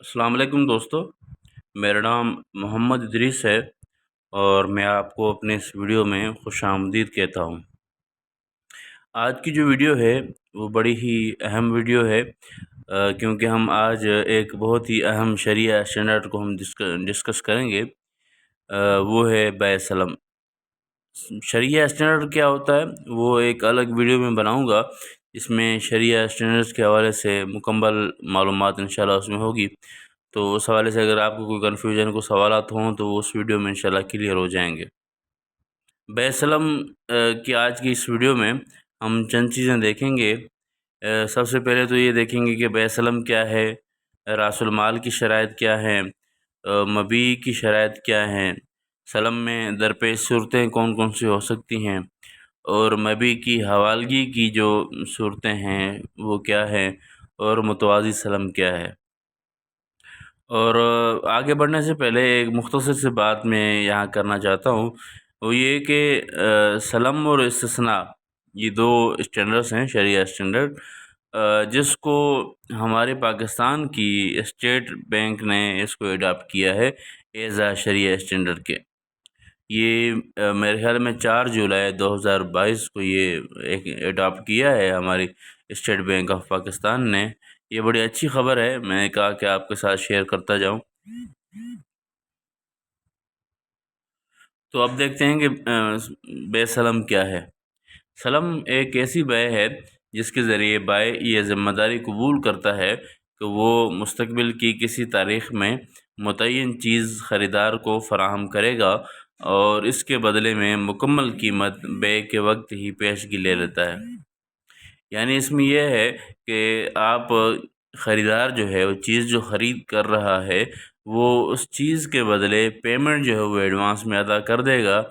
السلام علیکم دوستو، میرا نام محمد ادریس ہے اور میں آپ کو اپنے اس ویڈیو میں خوش آمدید کہتا ہوں۔ آج کی جو ویڈیو ہے وہ بڑی ہی اہم ویڈیو ہے، کیونکہ ہم آج ایک بہت ہی اہم شرعیہ اسٹینڈرڈ کو ہم ڈسکس کریں گے، وہ ہے بیع سلم۔ شرعیہ اسٹینڈرڈ کیا ہوتا ہے وہ ایک الگ ویڈیو میں بناؤں گا، اس میں شرعیہ اسٹینڈرڈز کے حوالے سے مکمل معلومات انشاءاللہ اس میں ہوگی، تو اس حوالے سے اگر آپ کو کوئی کنفیوژن کو سوالات ہوں تو وہ اس ویڈیو میں انشاءاللہ کلیئر ہو جائیں گے۔ بیع سلم کی آج کی اس ویڈیو میں ہم چند چیزیں دیکھیں گے۔ سب سے پہلے تو یہ دیکھیں گے کہ بیع سلم کیا ہے، راس المال کی شرائط کیا ہیں، مبیع کی شرائط کیا ہیں، سلم میں درپیش صورتیں کون کون سی ہو سکتی ہیں، اور مبیع کی حوالگی کی جو صورتیں ہیں وہ کیا ہیں، اور متوازی سلم کیا ہے۔ اور آگے بڑھنے سے پہلے ایک مختصر سی بات میں یہاں کرنا چاہتا ہوں، وہ یہ کہ سلم اور استثناء یہ دو اسٹینڈرڈس ہیں، شرعیہ اسٹینڈرڈ، جس کو ہمارے پاکستان کی اسٹیٹ بینک نے اس کو اڈاپٹ کیا ہے ایز اے شرعیہ اسٹینڈرڈ کے۔ یہ میرے خیال میں 4 جولائی 2022 کو یہ ایک اڈاپٹ کیا ہے ہماری اسٹیٹ بینک آف پاکستان نے۔ یہ بڑی اچھی خبر ہے، میں نے کہا کہ آپ کے ساتھ شیئر کرتا جاؤں۔ تو اب دیکھتے ہیں کہ بیع سلم کیا ہے۔ سلم ایک ایسی بیع ہے جس کے ذریعے بائع یہ ذمہ داری قبول کرتا ہے کہ وہ مستقبل کی کسی تاریخ میں متعین چیز خریدار کو فراہم کرے گا اور اس کے بدلے میں مکمل قیمت بیع کے وقت ہی پیشگی لے لیتا ہے۔ یعنی اس میں یہ ہے کہ آپ خریدار جو ہے وہ چیز جو خرید کر رہا ہے وہ اس چیز کے بدلے پیمنٹ جو ہے وہ ایڈوانس میں ادا کر دے گا،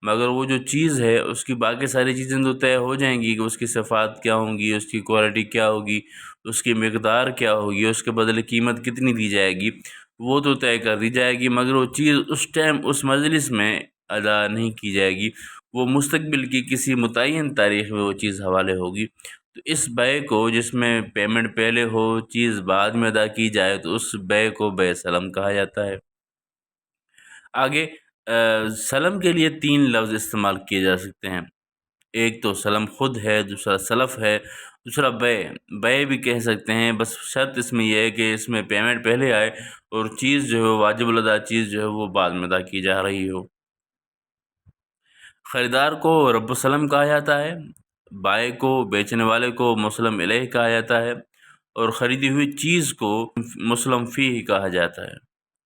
مگر وہ جو چیز ہے اس کی باقی ساری چیزیں تو طے ہو جائیں گی کہ اس کی صفات کیا ہوں گی، اس کی کوالٹی کیا ہوگی، اس کی مقدار کیا ہوگی، اس کے بدلے قیمت کتنی دی جائے گی، وہ تو طے کر دی جائے گی، مگر وہ چیز اس ٹائم اس مجلس میں ادا نہیں کی جائے گی، وہ مستقبل کی کسی متعین تاریخ میں وہ چیز حوالے ہوگی۔ تو اس بیع کو جس میں پیمنٹ پہلے ہو چیز بعد میں ادا کی جائے تو اس بیع کو بیع سلم کہا جاتا ہے۔ آگے سلم کے لیے 3 لفظ استعمال کیے جا سکتے ہیں، ایک تو سلم خود ہے، دوسرا سلف ہے، دوسرا بیع بھی کہہ سکتے ہیں، بس شرط اس میں یہ ہے کہ اس میں پیمنٹ پہلے آئے اور چیز جو ہے واجب الادا چیز جو ہے وہ بعد میں ادا کی جا رہی ہو۔ خریدار کو رب السلم کہا جاتا ہے، بائع کو، بیچنے والے کو مسلم علیہ کہا جاتا ہے، اور خریدی ہوئی چیز کو مسلم فیہ کہا جاتا ہے۔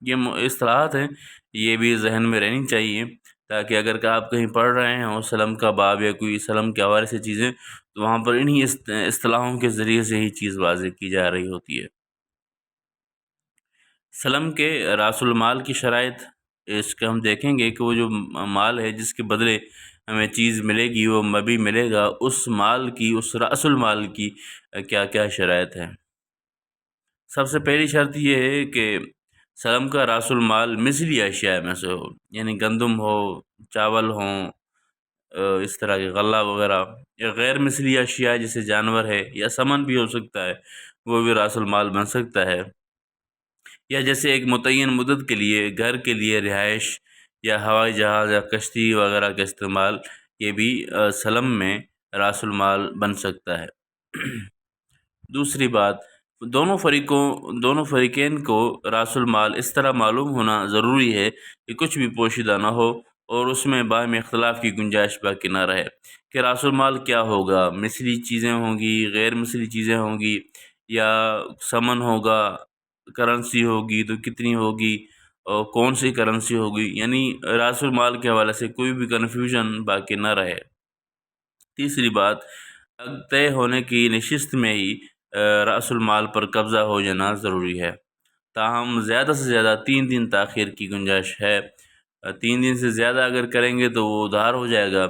یہ اصطلاحات ہیں، یہ بھی ذہن میں رہنی چاہیے تاکہ اگر کہ آپ کہیں پڑھ رہے ہیں سلم کا باب یا کوئی سلم کے حوالے سے چیزیں تو وہاں پر انہی اصطلاحوں کے ذریعے سے ہی چیز واضح کی جا رہی ہوتی ہے۔ سلم کے راس المال کی شرائط، اس کا ہم دیکھیں گے کہ وہ جو مال ہے جس کے بدلے ہمیں چیز ملے گی، وہ مبیع ملے گا، اس مال کی، اس راس المال کی کیا کیا شرائط ہیں۔ سب سے پہلی شرط یہ ہے کہ سلم کا راس المال مثلی اشیاء میں سے ہو، یعنی گندم ہو، چاول ہوں، اس طرح کے غلہ وغیرہ، یا غیر مثلی اشیاء جیسے جانور ہے یا سمن بھی ہو سکتا ہے، وہ بھی راس المال بن سکتا ہے، یا جیسے ایک متعین مدت کے لیے گھر کے لیے رہائش یا ہوائی جہاز یا کشتی وغیرہ کا استعمال، یہ بھی سلم میں راس المال بن سکتا ہے۔ دوسری بات، دونوں فریقین کو راس المال اس طرح معلوم ہونا ضروری ہے کہ کچھ بھی پوشیدہ نہ ہو اور اس میں باہمی اختلاف کی گنجائش باقی نہ رہے کہ راس المال کیا ہوگا، مثلی چیزیں ہوں گی، غیر مثلی چیزیں ہوں گی، یا سمن ہوگا، کرنسی ہوگی تو کتنی ہوگی اور کون سی کرنسی ہوگی، یعنی راس المال کے حوالے سے کوئی بھی کنفیوژن باقی نہ رہے۔ تیسری بات، طے ہونے کی نشست میں ہی راس المال پر قبضہ ہو جانا ضروری ہے، تاہم زیادہ سے زیادہ 3 دن تاخیر کی گنجائش ہے۔ 3 دن سے زیادہ اگر کریں گے تو وہ ادھار ہو جائے گا،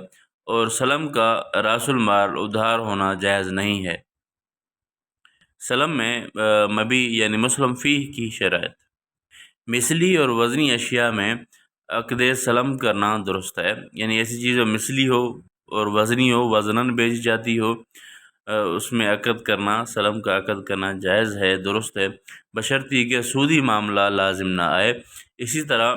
اور سلم کا راس المال ادھار ہونا جائز نہیں ہے۔ سلم میں مبیع یعنی مسلم فیہ کی شرائط، مثلی اور وزنی اشیاء میں عقد سلم کرنا درست ہے، یعنی ایسی چیز جو مثلی ہو اور وزنی ہو، وزناً بیچی جاتی ہو، اس میں عقد کرنا، سلم کا عقد کرنا جائز ہے، درست ہے، بشرطیہ کہ سودی معاملہ لازم نہ آئے۔ اسی طرح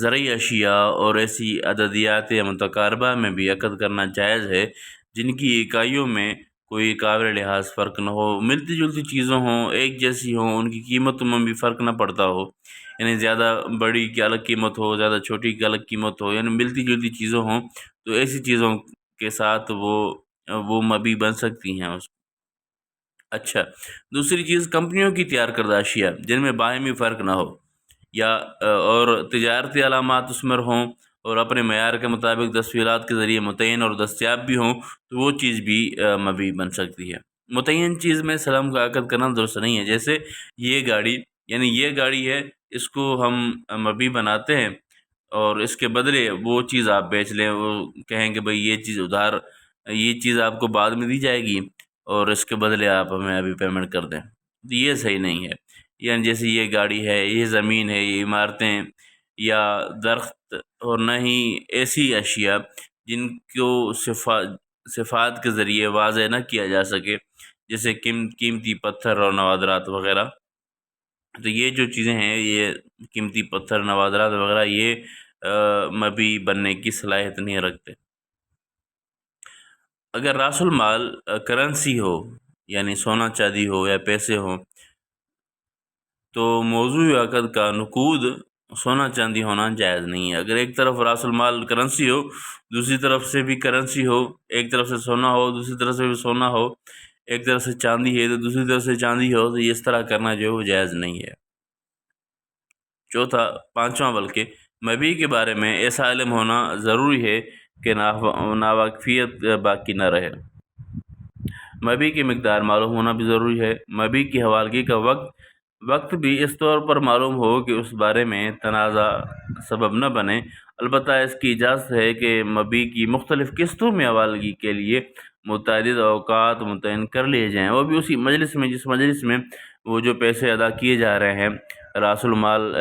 زرعی اشیاء اور ایسی عددیات متقاربہ میں بھی عقد کرنا جائز ہے جن کی اکائیوں میں کوئی قابل لحاظ فرق نہ ہو، ملتی جلتی چیزیں ہوں، ایک جیسی ہوں، ان کی قیمتوں میں بھی فرق نہ پڑتا ہو، یعنی زیادہ بڑی کی الگ قیمت ہو، زیادہ چھوٹی کی الگ قیمت ہو، یعنی ملتی جلتی چیزیں ہوں، تو ایسی چیزوں کے ساتھ وہ مبی بن سکتی ہیں اچھا، دوسری چیز کمپنیوں کی تیار کردہ اشیاء جن میں باہمی فرق نہ ہو، یا اور تجارتی علامات اس میں ہوں اور اپنے معیار کے مطابق تصویرات کے ذریعے متعین اور دستیاب بھی ہوں، تو وہ چیز بھی مبی بن سکتی ہے۔ متعین چیز میں سلم کا عقد کرنا درست نہیں ہے، جیسے یہ گاڑی، یعنی یہ گاڑی ہے، اس کو ہم مبی بناتے ہیں اور اس کے بدلے وہ چیز آپ بیچ لیں، وہ کہیں کہ بھئی یہ چیز ادھار، یہ چیز آپ کو بعد میں دی جائے گی اور اس کے بدلے آپ ہمیں ابھی پیمنٹ کر دیں، تو یہ صحیح نہیں ہے۔ یعنی جیسے یہ گاڑی ہے، یہ زمین ہے، یہ عمارتیں یا درخت، اور نہ ہی ایسی اشیاء جن کو صفات کے ذریعے واضح نہ کیا جا سکے، جیسے قیمتی پتھر اور نوادرات وغیرہ۔ تو یہ جو چیزیں ہیں، یہ قیمتی پتھر، نوادرات وغیرہ، یہ مبی بننے کی صلاحیت نہیں رکھتے۔ اگر راس المال کرنسی ہو، یعنی سونا چاندی ہو یا پیسے ہوں، تو موضوع عقد کا نقود سونا چاندی ہونا جائز نہیں ہے۔ اگر ایک طرف راس المال کرنسی ہو، دوسری طرف سے بھی کرنسی ہو، ایک طرف سے سونا ہو، دوسری طرف سے بھی سونا ہو، ایک طرف سے چاندی ہے تو دوسری طرف سے چاندی ہو، تو یہ اس طرح کرنا جو ہے وہ جائز نہیں ہے۔ چوتھا، پانچواں بلکہ، مبی کے بارے میں ایسا علم ہونا ضروری ہے کہ ناواقفیت باقی نہ رہے۔ مبی کی مقدار معلوم ہونا بھی ضروری ہے۔ مبی کی حوالگی کا وقت بھی اس طور پر معلوم ہو کہ اس بارے میں تنازع سبب نہ بنے۔ البتہ اس کی اجازت ہے کہ مبی کی مختلف قسطوں میں حوالگی کے لیے متعدد اوقات متعین کر لیے جائیں، وہ بھی اسی مجلس میں، جس مجلس میں وہ جو پیسے ادا کیے جا رہے ہیں، راس المال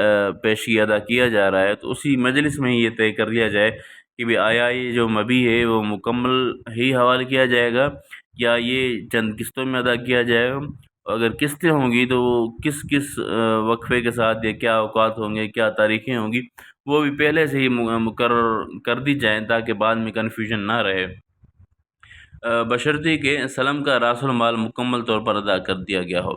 پیشی ادا کیا جا رہا ہے، تو اسی مجلس میں ہی یہ طے کر لیا جائے کہ بھی آیا یہ جو مبی ہے وہ مکمل ہی حوالہ کیا جائے گا یا یہ چند قسطوں میں ادا کیا جائے گا۔ اگر قسطیں ہوں گی تو وہ کس کس وقفے کے ساتھ، یا کیا اوقات ہوں گے، کیا تاریخیں ہوں گی، وہ بھی پہلے سے ہی مقرر کر دی جائیں تاکہ بعد میں کنفیوژن نہ رہے، بشرطیہ کہ سلم کا راس المال مکمل طور پر ادا کر دیا گیا ہو۔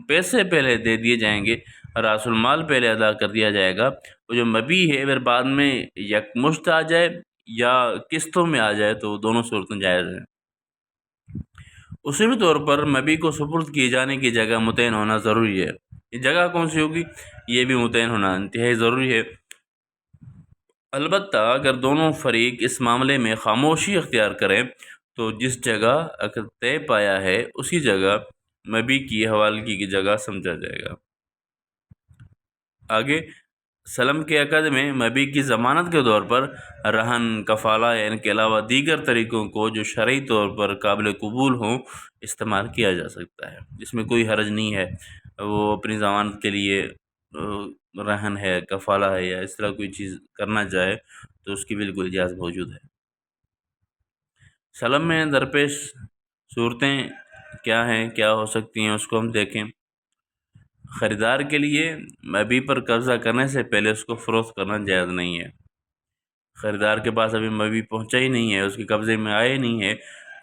پیسے پہلے دے دیے جائیں گے، راس المال پہلے ادا کر دیا جائے گا، وہ جو مبی ہے اگر بعد میں یکمشت آ جائے یا قسطوں میں آ جائے تو دونوں صورتیں جائز ہیں۔ اسی بھی طور پر مبی کو سپرد کیے جانے کی جگہ متعین ہونا ضروری ہے۔ یہ جگہ کون سی ہوگی، یہ بھی متعین ہونا انتہائی ضروری ہے۔ البتہ اگر دونوں فریق اس معاملے میں خاموشی اختیار کریں تو جس جگہ عقد طے پایا ہے اسی جگہ مبی کی حوالگی کی جگہ سمجھا جائے گا۔ آگے، سلم کے عقد میں مبی کی ضمانت کے طور پر رہن، کفالہ یا ان کے علاوہ دیگر طریقوں کو جو شرعی طور پر قابل قبول ہوں استعمال کیا جا سکتا ہے، جس میں کوئی حرج نہیں ہے۔ وہ اپنی ضمانت کے لیے رہن ہے، کفالہ ہے، یا اس طرح کوئی چیز کرنا چاہے تو اس کی بالکل اجازت موجود ہے۔ سلم میں درپیش صورتیں کیا ہیں، کیا ہو سکتی ہیں، اس کو ہم دیکھیں۔ خریدار کے لیے مبی پر قبضہ کرنے سے پہلے اس کو فروخت کرنا جائز نہیں ہے۔ خریدار کے پاس ابھی مبی پہنچا ہی نہیں ہے، اس کے قبضے میں آئے ہی نہیں ہے،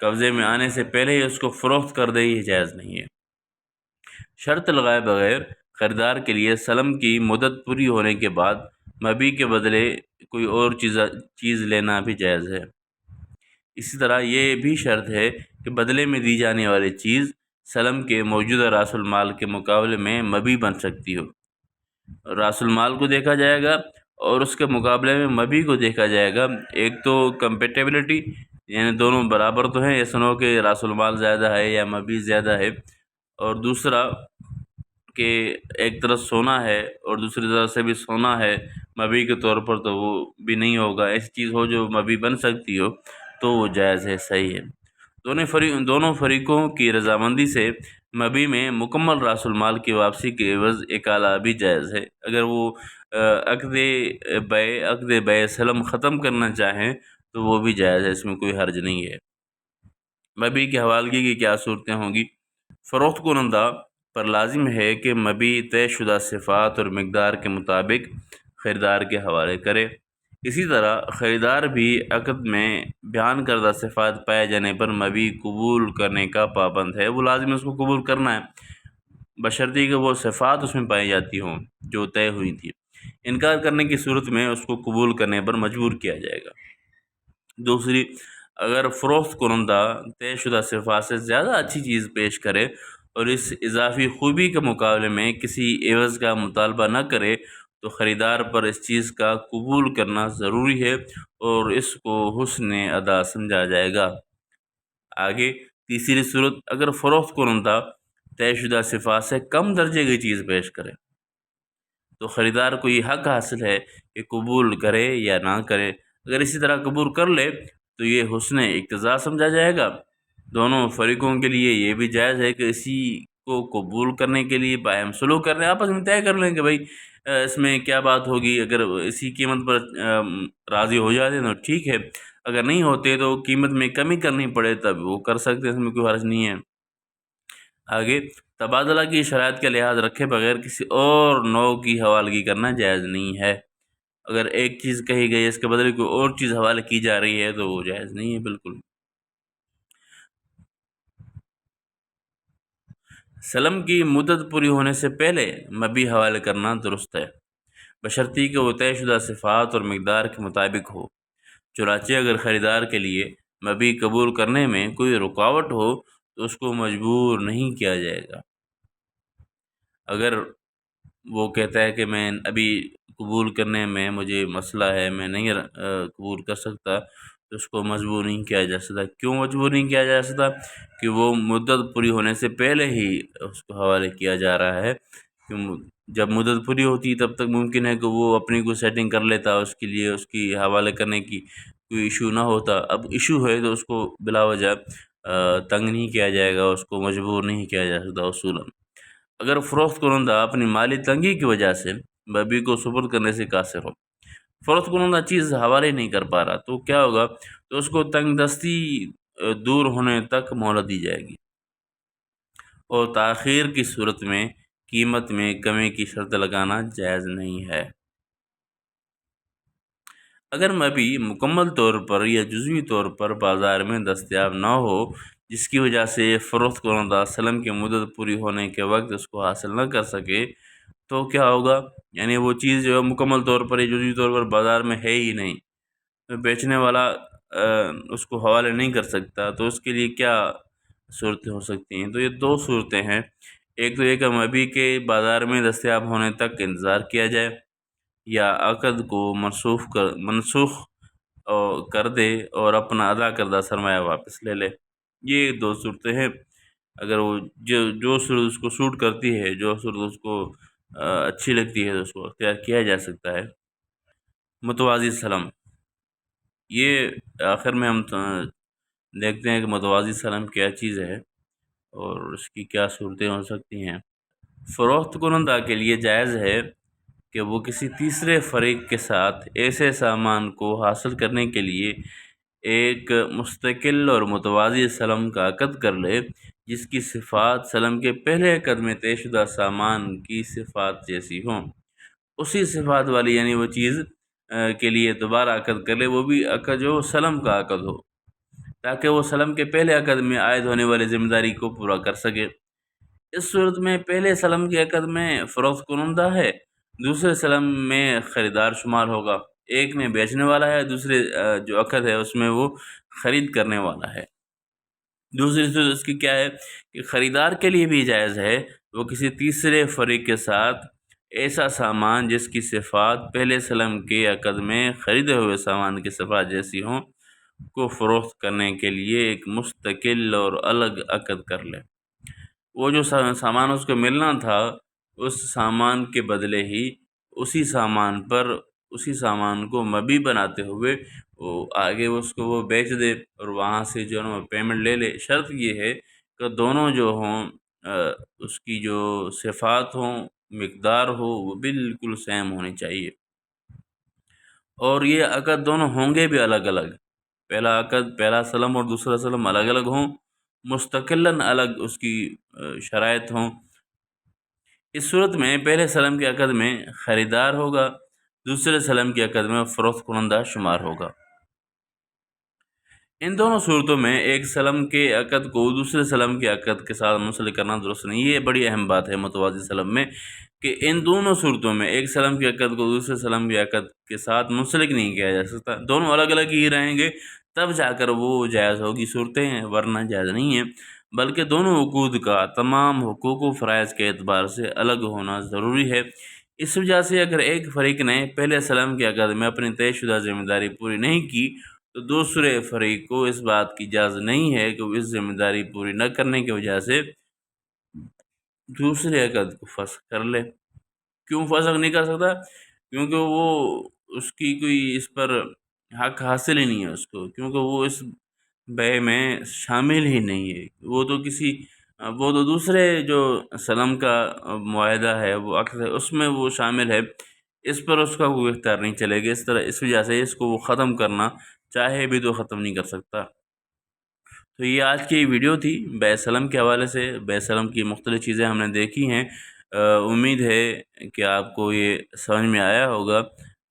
قبضے میں آنے سے پہلے ہی اس کو فروخت کر دے، یہ جائز نہیں ہے۔ شرط لگائے بغیر خریدار کے لیے سلم کی مدت پوری ہونے کے بعد مبی کے بدلے کوئی اور چیز لینا بھی جائز ہے۔ اسی طرح یہ بھی شرط ہے کہ بدلے میں دی جانے والی چیز سلم کے موجودہ راس المال کے مقابلے میں مبی بن سکتی ہو۔ راس المال کو دیکھا جائے گا اور اس کے مقابلے میں مبی کو دیکھا جائے گا۔ ایک تو کمپیٹیبلٹی، یعنی دونوں برابر تو ہیں، ایسا نہ ہو کہ راس المال زیادہ ہے یا مبی زیادہ ہے، اور دوسرا کہ ایک طرف سونا ہے اور دوسری طرف سے بھی سونا ہے مبی کے طور پر، تو وہ بھی نہیں ہوگا۔ ایسی چیز ہو جو مبی بن سکتی ہو تو وہ جائز ہے، صحیح ہے۔ دونوں فریقوں کی رضامندی سے مبی میں مکمل راس المال کی واپسی کے عوض اکالہ بھی جائز ہے۔ اگر وہ عقد بیع سلم ختم کرنا چاہیں تو وہ بھی جائز ہے، اس میں کوئی حرج نہیں ہے۔ مبی کی حوالگی کی کیا صورتیں ہوں گی؟ فروخت کنندہ پر لازم ہے کہ مبی طے شدہ صفات اور مقدار کے مطابق خریدار کے حوالے کرے۔ اسی طرح خریدار بھی عقد میں بیان کردہ صفات پائے جانے پر مبی قبول کرنے کا پابند ہے۔ وہ لازم اس کو قبول کرنا ہے، بشرطیکہ کہ وہ صفات اس میں پائی جاتی ہوں جو طے ہوئی تھی۔ انکار کرنے کی صورت میں اس کو قبول کرنے پر مجبور کیا جائے گا۔ دوسری، اگر فروخت کنندہ طے شدہ صفات سے زیادہ اچھی چیز پیش کرے اور اس اضافی خوبی کے مقابلے میں کسی عوض کا مطالبہ نہ کرے تو خریدار پر اس چیز کا قبول کرنا ضروری ہے اور اس کو حسن ادا سمجھا جائے گا۔ آگے تیسری صورت، اگر فروخت کنندہ طے شدہ صفات سے کم درجے کی چیز پیش کرے تو خریدار کو یہ حق حاصل ہے کہ قبول کرے یا نہ کرے۔ اگر اسی طرح قبول کر لے تو یہ حسن اقتضا سمجھا جائے گا۔ دونوں فریقوں کے لیے یہ بھی جائز ہے کہ اسی کو قبول کرنے کے لیے باہم سلوک کر لیں، آپس میں طے کر لیں کہ بھائی اس میں کیا بات ہوگی۔ اگر اسی قیمت پر راضی ہو جاتے تو ٹھیک ہے، اگر نہیں ہوتے تو قیمت میں کمی کرنی پڑے تب وہ کر سکتے، اس میں کوئی حرج نہیں ہے۔ آگے تبادلہ کی شرائط کا لحاظ رکھے بغیر کسی اور نوع کی حوالگی کرنا جائز نہیں ہے۔ اگر ایک چیز کہی گئی اس کے بدلے کوئی اور چیز حوالے کی جا رہی ہے تو وہ جائز نہیں ہے بالکل۔ سلم کی مدت پوری ہونے سے پہلے مبی حوالے کرنا درست ہے، بشرطی کہ وہ طے شدہ صفات اور مقدار کے مطابق ہو۔ چنانچہ اگر خریدار کے لیے مبی قبول کرنے میں کوئی رکاوٹ ہو تو اس کو مجبور نہیں کیا جائے گا۔ اگر وہ کہتا ہے کہ میں ابھی قبول کرنے میں مجھے مسئلہ ہے، میں نہیں قبول کر سکتا، تو اس کو مجبور نہیں کیا جا سکتا۔ کیوں مجبور نہیں کیا جا سکتا؟ کہ وہ مدت پوری ہونے سے پہلے ہی اس کو حوالے کیا جا رہا ہے۔ جب مدت پوری ہوتی تب تک ممکن ہے کہ وہ اپنی کوئی سیٹنگ کر لیتا، اس کے لیے اس کی حوالے کرنے کی کوئی ایشو نہ ہوتا۔ اب ایشو ہے تو اس کو بلا وجہ تنگ نہیں کیا جائے گا، اس کو مجبور نہیں کیا جا سکتا اصولاً۔ اگر فروخت کنندہ اپنی مالی تنگی کی وجہ سے مبی کو سپرد کرنے سے قاصر ہو، فروخت کنندہ چیز حوالے نہیں کر پا رہا، تو کیا ہوگا؟ تو اس کو تنگ دستی دور ہونے تک مہلت دی جائے گی، اور تاخیر کی صورت میں قیمت میں کمی کی شرط لگانا جائز نہیں ہے۔ اگر مبی مکمل طور پر یا جزوی طور پر بازار میں دستیاب نہ ہو، جس کی وجہ سے فروخت کنندہ سلم کی مدت پوری ہونے کے وقت اس کو حاصل نہ کر سکے، تو کیا ہوگا؟ یعنی وہ چیز جو ہے مکمل طور پر یا جزوی طور پر بازار میں ہے ہی نہیں، تو بیچنے والا اس کو حوالے نہیں کر سکتا، تو اس کے لیے کیا صورتیں ہو سکتی ہیں؟ تو یہ دو صورتیں ہیں۔ ایک تو یہ کہ مبی کے بازار میں دستیاب ہونے تک انتظار کیا جائے، یا عقد کو منسوخ کر دے اور اپنا ادا کردہ سرمایہ واپس لے لے۔ یہ دو صورتیں ہیں۔ اگر وہ جو صورت اس کو سوٹ کرتی ہے، جو صورت اس کو اچھی لگتی ہے، تو اس کو اختیار کیا جا سکتا ہے۔ متوازی سلم، یہ آخر میں ہم دیکھتے ہیں کہ متوازی سلم کیا چیز ہے اور اس کی کیا صورتیں ہو سکتی ہیں۔ فروخت کنندہ کے لیے جائز ہے کہ وہ کسی تیسرے فریق کے ساتھ ایسے سامان کو حاصل کرنے کے لیے ایک مستقل اور متوازی سلم کا عقد کر لے جس کی صفات سلم کے پہلے عقد میں طے شدہ سامان کی صفات جیسی ہوں۔ اسی صفات والی یعنی وہ چیز کے لیے دوبارہ عقد کر لے، وہ بھی عقد جو سلم کا عقد ہو، تاکہ وہ سلم کے پہلے عقد میں عائد ہونے والی ذمہ داری کو پورا کر سکے۔ اس صورت میں پہلے سلم کے عقد میں فروخت کنندہ ہے، دوسرے سلم میں خریدار شمار ہوگا۔ ایک میں بیچنے والا ہے، دوسرے جو عقد ہے اس میں وہ خرید کرنے والا ہے۔ دوسری صورت اس کی کیا ہے کہ خریدار کے لیے بھی جائز ہے وہ کسی تیسرے فریق کے ساتھ ایسا سامان جس کی صفات پہلے سلم کے عقد میں خریدے ہوئے سامان کی صفات جیسی ہوں کو فروخت کرنے کے لیے ایک مستقل اور الگ عقد کر لے۔ وہ جو سامان اس کو ملنا تھا، اس سامان کے بدلے ہی اسی سامان کو مبی بناتے ہوئے وہ آگے اس کو وہ بیچ دے اور وہاں سے جو ہے نا پیمنٹ لے لے۔ شرط یہ ہے کہ دونوں جو ہوں اس کی جو صفات ہوں، مقدار ہو، وہ بالکل سیم ہونی چاہیے، اور یہ عقد دونوں ہوں گے بھی الگ الگ۔ پہلا عقد، پہلا سلم اور دوسرا سلم الگ الگ ہوں، مستقلاً الگ اس کی شرائط ہوں۔ اس صورت میں پہلے سلم کے عقد میں خریدار ہوگا، دوسرے سلم کے عقد میں فروخت کنندہ شمار ہوگا۔ ان دونوں صورتوں میں ایک سلم کے عقد کو دوسرے سلم کے عقد کے ساتھ منسلک کرنا درست نہیں۔ یہ بڑی اہم بات ہے متوازی سلم میں، کہ ان دونوں صورتوں میں ایک سلم کے عقد کو دوسرے سلم کے عقد کے ساتھ منسلک نہیں کیا جا سکتا۔ دونوں الگ الگ ہی رہیں گے تب جا کر وہ جائز ہوگی صورتیں، ورنہ جائز نہیں ہیں۔ بلکہ دونوں عقود کا تمام حقوق و فرائض کے اعتبار سے الگ ہونا ضروری ہے۔ اس وجہ سے اگر ایک فریق نے پہلے سلم کے عقد میں اپنی طے شدہ ذمہ داری پوری نہیں کی تو دوسرے فریق کو اس بات کی اجازت نہیں ہے کہ وہ اس ذمہ داری پوری نہ کرنے کی وجہ سے دوسرے عقد کو فسخ کر لے۔ کیوں فسخ نہیں کر سکتا؟ کیونکہ وہ اس کی کوئی اس پر حق حاصل ہی نہیں ہے اس کو، کیونکہ وہ اس بے میں شامل ہی نہیں ہے۔ وہ تو دوسرے جو سلم کا معاہدہ ہے، وہ عقد ہے، اس میں وہ شامل ہے، اس پر اس کا کوئی اختیار نہیں چلے گا۔ اس وجہ سے اس کو وہ ختم کرنا چاہے بھی تو ختم نہیں کر سکتا۔ تو یہ آج کی ویڈیو تھی بیع سلم کے حوالے سے۔ بیع سلم کی مختلف چیزیں ہم نے دیکھی ہیں۔ امید ہے کہ آپ کو یہ سمجھ میں آیا ہوگا۔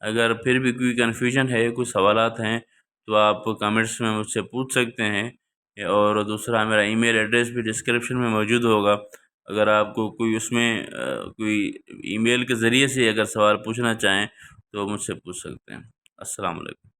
اگر پھر بھی کوئی کنفیوژن ہے، کوئی سوالات ہیں، تو آپ کمنٹس میں مجھ سے پوچھ سکتے ہیں، اور دوسرا میرا ای میل ایڈریس بھی ڈسکرپشن میں موجود ہوگا۔ اگر آپ کو کوئی اس میں کوئی ای میل کے ذریعے سے اگر سوال پوچھنا چاہیں تو مجھ سے پوچھ سکتے ہیں۔ السلام علیکم۔